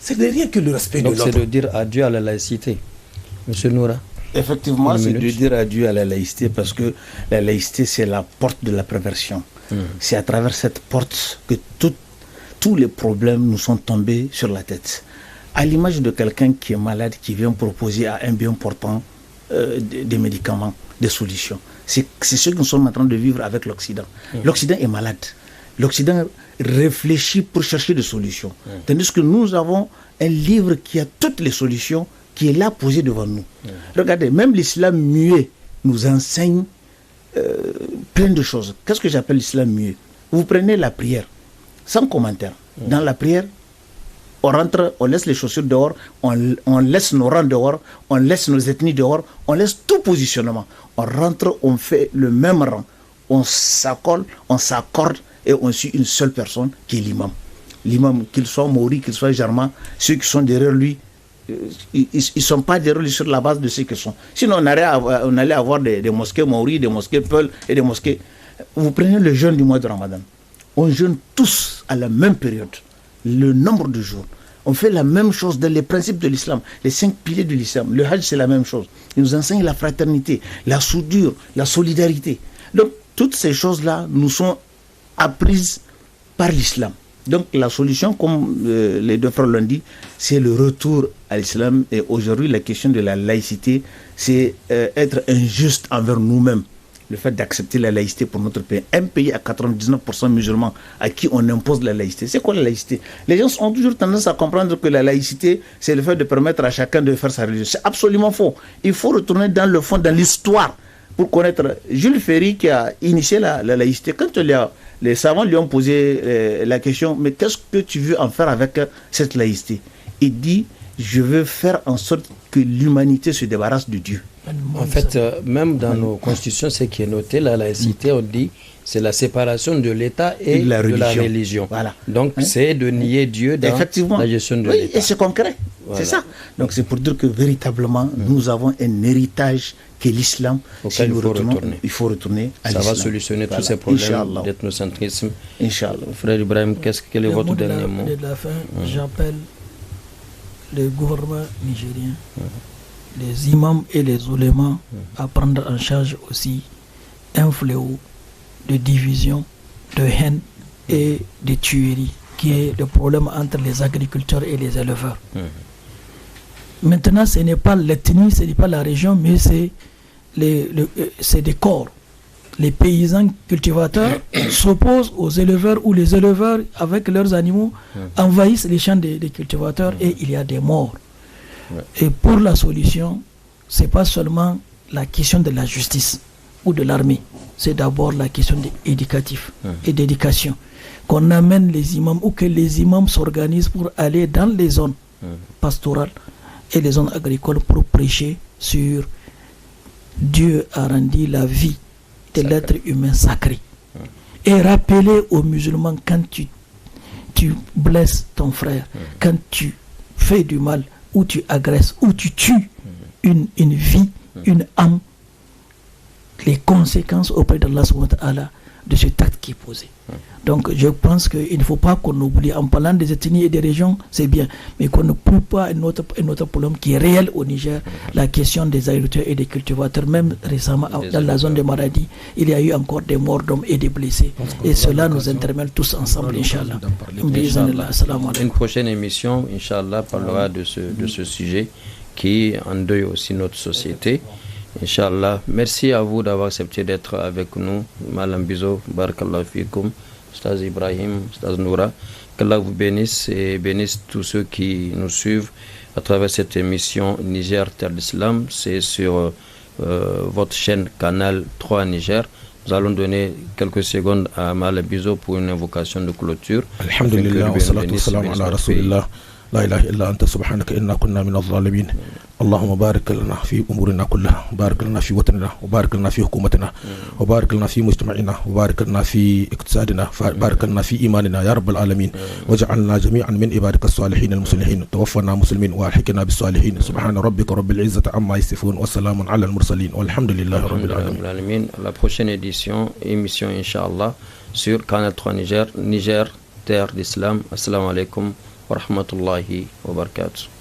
c'est rien que le respect de l'autre. Donc c'est de dire adieu à la laïcité. Monsieur Noura. Effectivement, c'est de dire adieu à la laïcité parce que la laïcité, c'est la porte de la perversion. C'est à travers cette porte que tous les problèmes nous sont tombés sur la tête. À l'image de quelqu'un qui est malade, qui vient proposer à un bien portant des médicaments, des solutions. C'est ce que nous sommes en train de vivre avec l'Occident. L'Occident est malade. L'Occident réfléchit pour chercher des solutions. Tandis que nous avons un livre qui a toutes les solutions, qui est là posé devant nous. Regardez, même l'islam muet nous enseigne plein de choses. Qu'est-ce que j'appelle l'islam muet? Vous prenez la prière. Sans commentaire. Dans la prière, on rentre, on laisse les chaussures dehors, on laisse nos rangs dehors, on laisse nos ethnies dehors, on laisse tout positionnement. On rentre, on fait le même rang, on s'accorde et on suit une seule personne qui est l'imam. L'imam, qu'il soit maori, qu'il soit germain, ceux qui sont derrière lui, ils ne sont pas derrière lui sur la base de ce qu'ils sont. Sinon, on allait avoir des mosquées maori, des mosquées peul et des mosquées. Vous prenez le jeûne du mois de Ramadan. On jeûne tous à la même période, le nombre de jours. On fait la même chose dans les principes de l'islam, les 5 piliers de l'islam. Le Hajj, c'est la même chose. Il nous enseigne la fraternité, la soudure, la solidarité. Donc, toutes ces choses-là nous sont apprises par l'islam. Donc, la solution, comme les deux frères l'ont dit, c'est le retour à l'islam. Et aujourd'hui, la question de la laïcité, c'est être injuste envers nous-mêmes. Le fait d'accepter la laïcité pour notre pays. Un pays à 99% musulmans à qui on impose la laïcité. C'est quoi la laïcité? Les gens ont toujours tendance à comprendre que la laïcité, c'est le fait de permettre à chacun de faire sa religion. C'est absolument faux. Il faut retourner dans le fond, dans l'histoire, pour connaître Jules Ferry qui a initié la laïcité. Quand les savants lui ont posé la question, mais qu'est-ce que tu veux en faire avec cette laïcité? Il dit, je veux faire en sorte que l'humanité se débarrasse de Dieu. En fait, même dans nos constitutions, ce qui est noté, la laïcité, on dit, c'est la séparation de l'État et de la religion. Voilà. Donc, c'est de nier Dieu dans la gestion de l'État. Et c'est concret. Voilà. C'est ça. Donc, c'est pour dire que véritablement, nous avons un héritage qui est l'islam. Auquel il faut retourner à l'islam. Ça va solutionner tous ces problèmes d'ethnocentrisme. Inch'Allah. Frère Ibrahim, quel est votre dernier mot? De la fin, j'appelle le gouvernement nigérien, les imams et les oulémas à prendre en charge aussi un fléau de division, de haine et de tuerie qui est le problème entre les agriculteurs et les éleveurs. Maintenant, ce n'est pas l'ethnie, ce n'est pas la région, mais c'est des corps. Les paysans cultivateurs s'opposent aux éleveurs ou les éleveurs, avec leurs animaux, envahissent les champs des cultivateurs et il y a des morts. Et pour la solution, ce n'est pas seulement la question de la justice ou de l'armée, c'est d'abord la question éducative et d'éducation. Qu'on amène les imams ou que les imams s'organisent pour aller dans les zones pastorales et les zones agricoles pour prêcher sur Dieu a rendu la vie de l'être humain sacré. Et rappeler aux musulmans, quand tu blesses ton frère, quand tu fais du mal, ou tu agresses, ou tu tues une vie, une âme, les conséquences auprès d'Allah subhanahu wa ta'ala de cet acte qui est posé. Donc je pense qu'il ne faut pas qu'on oublie, en parlant des ethnies et des régions, c'est bien, mais qu'on ne coupe pas un autre problème qui est réel au Niger, la question des agriculteurs et des cultivateurs. Même récemment, dans la zone de Maradi, il y a eu encore des morts d'hommes et des blessés. Et cela nous intermène tous ensemble, Inch'Allah. Une prochaine émission, Inch'Allah, parlera de ce sujet qui endeuille aussi notre société. Inch'Allah. Merci à vous d'avoir accepté d'être avec nous. Malam Bizo, Barakallahu Fikum, Ustaz Ibrahim, Ustaz Noura. Qu'Allah vous bénisse et bénisse tous ceux qui nous suivent à travers cette émission Niger Terre d'Islam. C'est sur votre chaîne Canal 3 Niger. Nous allons donner quelques secondes à Malam Bizo pour une invocation de clôture. Alhamdulillah, wa salatu wa salam ala Rasulillah. لا إله إلا أنت سبحانك إنا كنا من الظالمين اللهم بارك لنا في أمورنا كلها بارك لنا في وطننا وبارك لنا في حكومتنا وبارك لنا في مجتمعنا وبارك لنا في اقتصادنا وبارك لنا في إيماننا يا رب العالمين وجعلنا جميعا من عبادك الصالحين المصلحين توفنا مسلمين وألحقنا بالصالحين سبحان ربك رب العزة عما يصفون وسلام على المرسلين والحمد لله رب العالمين. La prochaine émission Inch'Allah sur Canal 3 Niger, Terre d'Islam. Assalamu alaikum wa rahmatullahi wa barakatuh.